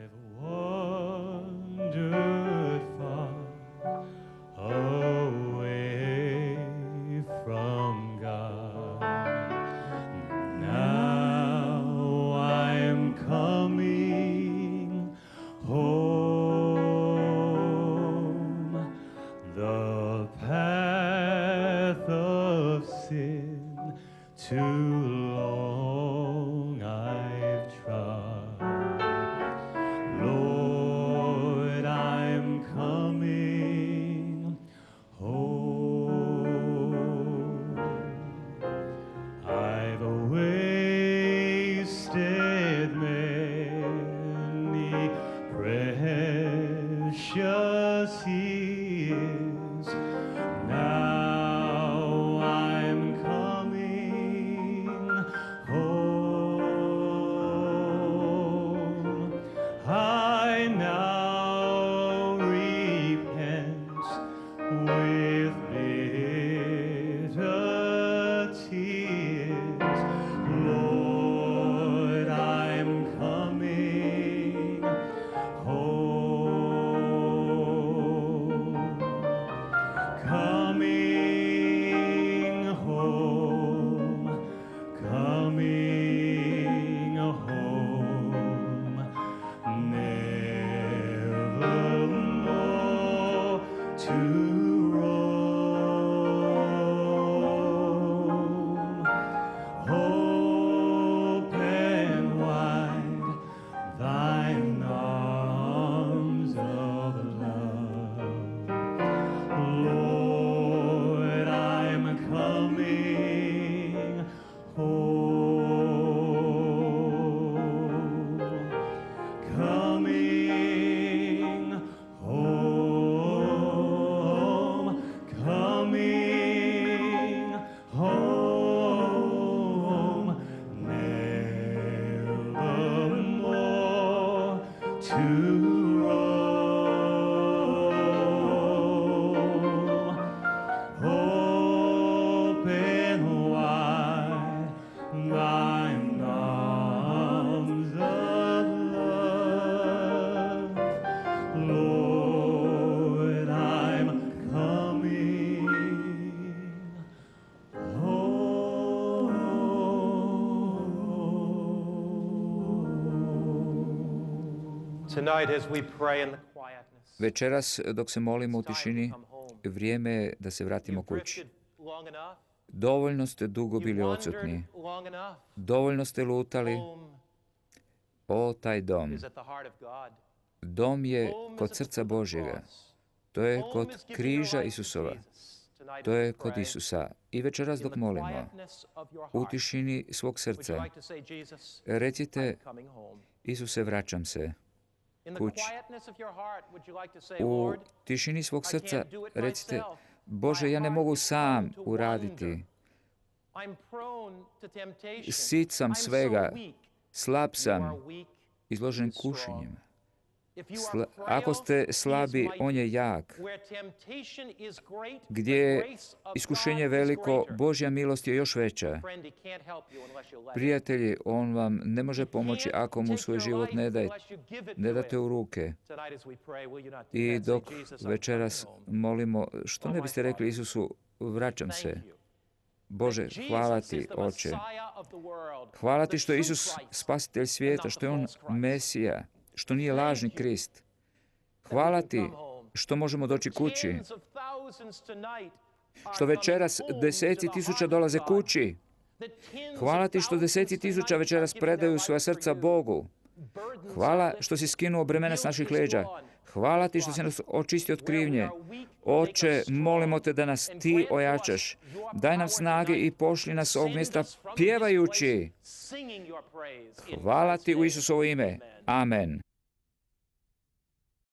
Večeras, dok se molimo u tišini, vrijeme je da se vratimo kući. Dovoljno ste dugo You bili wandered odsutni. long enough. Dovoljno ste lutali. Home O, taj dom. is at the heart of God. Dom je Home is kod at the srca foot of the Božjega. cross. To je Home kod is giving your križa life to Isusova. Jesus. Tonight To as je we kod pray, Isusa. I večeras in dok the molimo, quietness of your u heart, tišini svog would you srca, like to say, Jesus, recite, I'm coming home. Isuse, vraćam se In the kući. quietness of your heart, would you like to say, U Lord, tišini svog I srca can't do it recite, myself. Bože, My ja ne heart mogu is sam prone to uraditi. wander. I'm prone to temptation. Sit sam I'm so svega, weak. slab You sam, are weak. izložen He is strong. kušenjima. If you are Ako frail, ste he is slabi, mighty. on je jak. Where temptation is great, Gdje the je grace of iskušenje God is veliko, greater. Božja milost je još veća. Friend, he can't help you unless you let him. Prijatelji, on vam ne može He pomoći can't ako mu take svoj your život life ne unless you give it ne to date him. u ruke. Tonight as we pray, will you not do I that? Say, dok Jesus, I'm večeras coming home. molimo, što Oh, ne my biste rekli Father, Isusu, vraćam se. Thank you. Bože, That hvala Jesus ti, is the Oče. Messiah of the world, Hvala the ti što je true Isus Christ, spasitelj and svijeta, not što the je on false Christ. Mesija, što nije Thank lažni you Krist. that we Hvala can ti come home. što možemo doći kući, Tens of thousands tonight are što večeras coming home deseci to the tisuća heart of dolaze God. kući. That tens Hvala of ti što thousands deseci tisuća tonight večeras are giving their predaju svoja life for srca you. Bogu. Burdens Hvala are što si lifted. skinuo bremena s Guilt naših is leđa. gone. Hvala ti što si nas očistio od krivnje. Oče, molimo te da nas ti ojačaš. Daj nam snage i pošli nas s ovog mjesta pjevajući. Hvala ti u Isusovo ime. Amen.